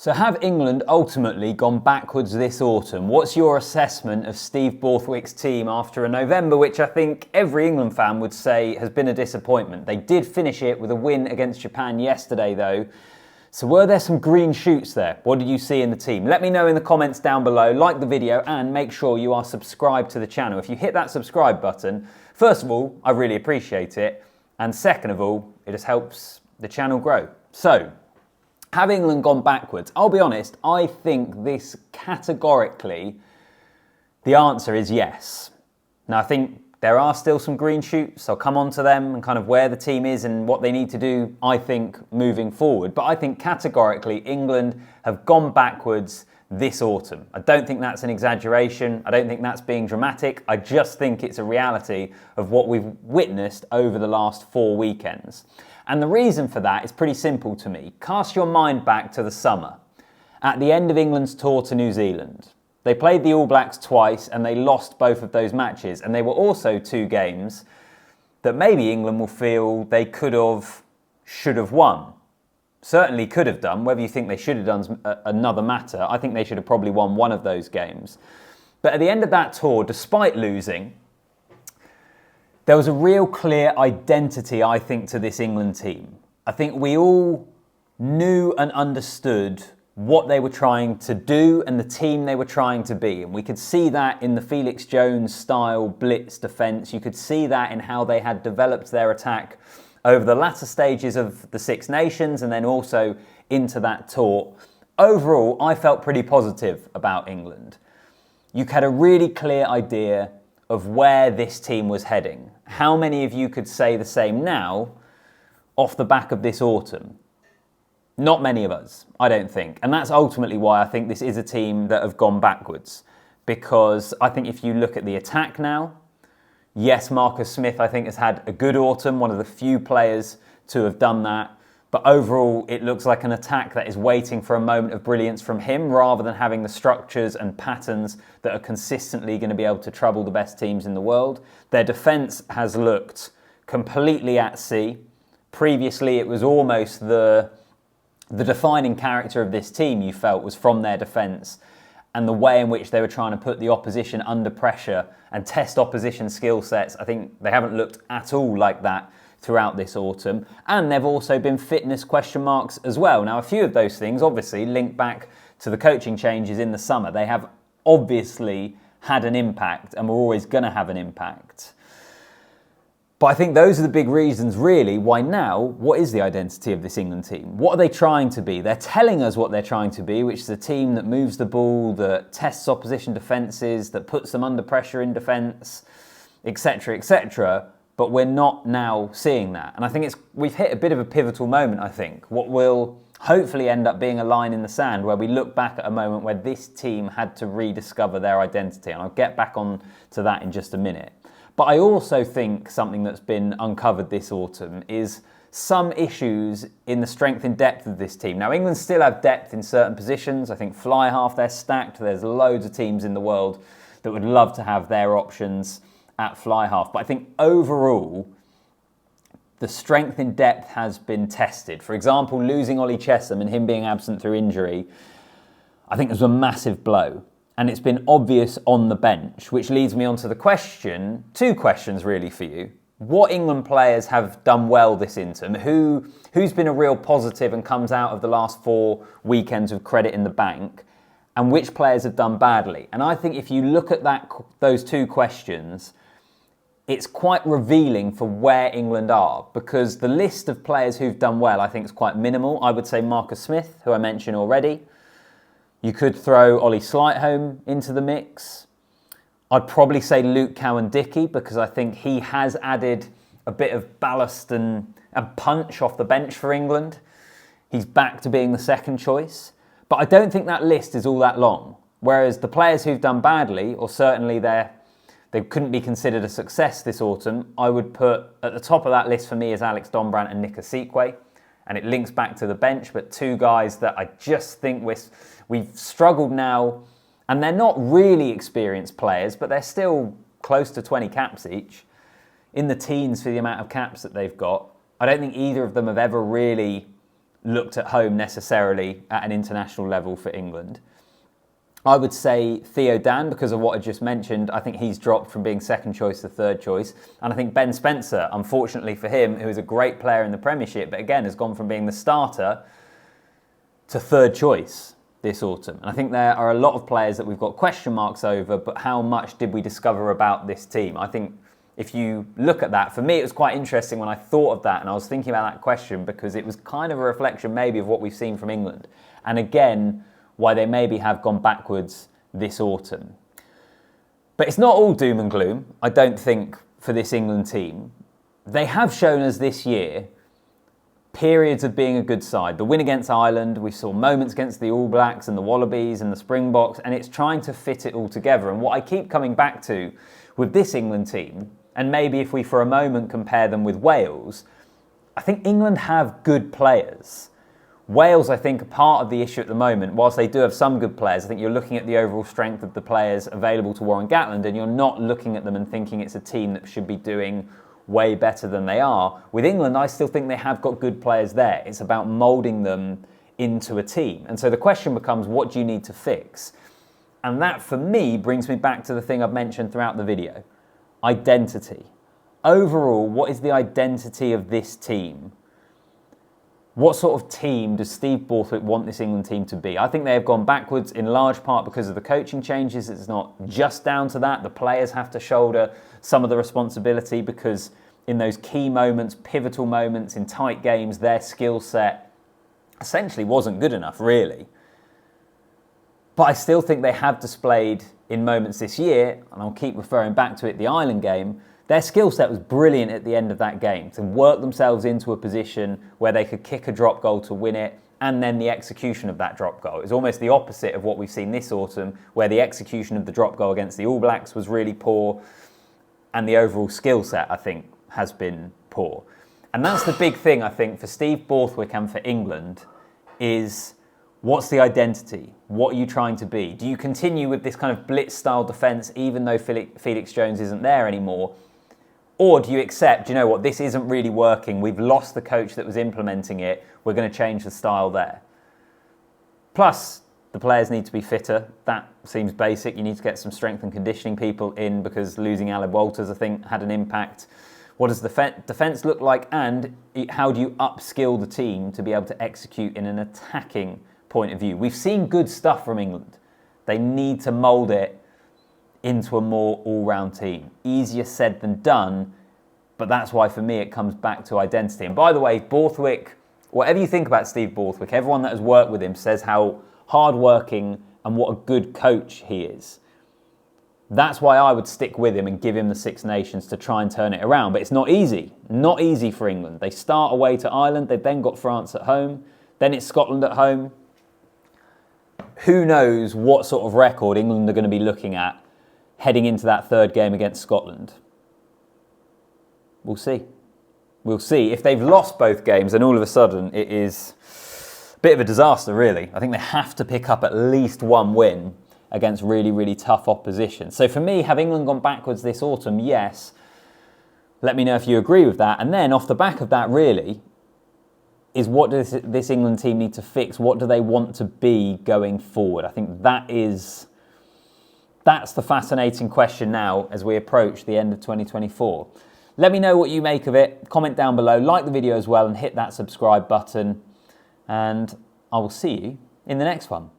So have England ultimately gone backwards this autumn? What's your assessment of Steve Borthwick's team after a November which I think every England fan would say has been a disappointment? They did finish it with a win against Japan yesterday though. So were there some green shoots there? What did you see in the team? Let me know in the comments down below, like the video and make sure you are subscribed to the channel. If you hit that subscribe button, first of all, I really appreciate it. And second of all, it just helps the channel grow. So, have England gone backwards? I'll be honest, I think this categorically, the answer is yes. Now I think there are still some green shoots. I'll come on to them and kind of where the team is and what they need to do, I think, moving forward. But I think categorically England have gone backwards this autumn. I don't think that's an exaggeration. I don't think that's being dramatic. I just think it's a reality of what we've witnessed over the last 4 weekends. And the reason for that is pretty simple to me. Cast your mind back to the summer, at the end of England's tour to New Zealand. They played the All Blacks twice and they lost both of those matches. And they were also 2 games that maybe England will feel they could have, should have won. Certainly could have done. Whether you think they should have done another matter. I think they should have probably won one of those games. But at the end of that tour, despite losing, there was a real clear identity, I think, to this England team. I think we all knew and understood what they were trying to do and the team they were trying to be. And we could see that in the Felix Jones style blitz defence. You could see that in how they had developed their attack over the latter stages of the Six Nations and then also into that tour. Overall, I felt pretty positive about England. You had a really clear idea of where this team was heading. How many of you could say the same now off the back of this autumn? Not many of us, I don't think. And that's ultimately why I think this is a team that have gone backwards. Because I think if you look at the attack now, yes, Marcus Smith, I think, has had a good autumn, one of the few players to have done that. But overall, it looks like an attack that is waiting for a moment of brilliance from him rather than having the structures and patterns that are consistently going to be able to trouble the best teams in the world. Their defence has looked completely at sea. Previously, it was almost the defining character of this team, you felt, was from their defence and the way in which they were trying to put the opposition under pressure and test opposition skill sets. I think they haven't looked at all like that throughout this autumn, and there've also been fitness question marks as well. Now, a few of those things obviously link back to the coaching changes in the summer. They have obviously had an impact and were always going to have an impact. But I think those are the big reasons really why now, what is the identity of this England team? What are they trying to be? They're telling us what they're trying to be, which is a team that moves the ball, that tests opposition defences, that puts them under pressure in defence, etc., etc. But we're not now seeing that. And I think we've hit a bit of a pivotal moment, I think. What will hopefully end up being a line in the sand where we look back at a moment where this team had to rediscover their identity. And I'll get back on to that in just a minute. But I also think something that's been uncovered this autumn is some issues in the strength and depth of this team. Now, England still have depth in certain positions. I think fly half, they're stacked. There's loads of teams in the world that would love to have their options at fly half. But I think overall, the strength in depth has been tested. For example, losing Ollie Chesham and him being absent through injury, I think was a massive blow. And it's been obvious on the bench, which leads me on to the question, 2 questions really for you. What England players have done well this autumn? Who's been a real positive and comes out of the last 4 weekends with credit in the bank? And which players have done badly? And I think if you look at those 2 questions, it's quite revealing for where England are, because the list of players who've done well, I think, is quite minimal. I would say Marcus Smith, who I mentioned already. You could throw Ollie Slightholme into the mix. I'd probably say Luke Cowan-Dickie, because I think he has added a bit of ballast and punch off the bench for England. He's back to being the second choice. But I don't think that list is all that long. Whereas the players who've done badly, or certainly they couldn't be considered a success this autumn, I would put at the top of that list for me is Alex Dombrandt and Nick Asikwe. And it links back to the bench, but 2 guys that I just think we've struggled now. And they're not really experienced players, but they're still close to 20 caps each, in the teens for the amount of caps that they've got. I don't think either of them have ever really looked at home necessarily at an international level for England. I would say Theo Dan, because of what I just mentioned. I think he's dropped from being second choice to third choice. And I think Ben Spencer, unfortunately for him, who is a great player in the Premiership, but again has gone from being the starter to third choice this autumn. And I think there are a lot of players that we've got question marks over, but how much did we discover about this team? I think if you look at that, for me it was quite interesting when I thought of that and I was thinking about that question, because it was kind of a reflection maybe of what we've seen from England. And again, why they maybe have gone backwards this autumn. But it's not all doom and gloom, I don't think, for this England team. They have shown us this year periods of being a good side. The win against Ireland, we saw moments against the All Blacks and the Wallabies and the Springboks, and it's trying to fit it all together. And what I keep coming back to with this England team, and maybe if we for a moment compare them with Wales, I think England have good players. Wales, I think, are part of the issue at the moment. Whilst they do have some good players, I think you're looking at the overall strength of the players available to Warren Gatland, and you're not looking at them and thinking it's a team that should be doing way better than they are. With England, I still think they have got good players there. It's about moulding them into a team. And so the question becomes, what do you need to fix? And that, for me, brings me back to the thing I've mentioned throughout the video. Identity. Overall, what is the identity of this team? What sort of team does Steve Borthwick want this England team to be? I think they have gone backwards in large part because of the coaching changes. It's not just down to that. The players have to shoulder some of the responsibility because in those key moments, pivotal moments, in tight games, their skill set essentially wasn't good enough, really. But I still think they have displayed in moments this year, and I'll keep referring back to it, the Ireland game, their skill set was brilliant at the end of that game to work themselves into a position where they could kick a drop goal to win it, and then the execution of that drop goal. It was almost the opposite of what we've seen this autumn, where the execution of the drop goal against the All Blacks was really poor, and the overall skill set, I think, has been poor. And that's the big thing, I think, for Steve Borthwick and for England, is what's the identity? What are you trying to be? Do you continue with this kind of blitz-style defence even though Felix Jones isn't there anymore? Or do you accept, you know what, this isn't really working, we've lost the coach that was implementing it, we're going to change the style there? Plus, the players need to be fitter. That seems basic. You need to get some strength and conditioning people in because losing Aled Walters, I think, had an impact. What does the defence look like? And how do you upskill the team to be able to execute in an attacking point of view? We've seen good stuff from England. They need to mould it into a more all-round team. Easier said than done, but that's why for me it comes back to identity. And by the way, Borthwick, whatever you think about Steve Borthwick, everyone that has worked with him says how hard-working and what a good coach he is. That's why I would stick with him and give him the Six Nations to try and turn it around. But it's not easy. Not easy for England. They start away to Ireland, they've then got France at home, then it's Scotland at home. Who knows what sort of record England are going to be looking at heading into that third game against Scotland. We'll see. We'll see. If they've lost both games, then all of a sudden it is a bit of a disaster, really. I think they have to pick up at least one win against really, really tough opposition. So for me, have England gone backwards this autumn? Yes. Let me know if you agree with that. And then off the back of that, really, is what does this England team need to fix? What do they want to be going forward? I think that's the fascinating question now as we approach the end of 2024. Let me know what you make of it. Comment down below, like the video as well, and hit that subscribe button. And I will see you in the next one.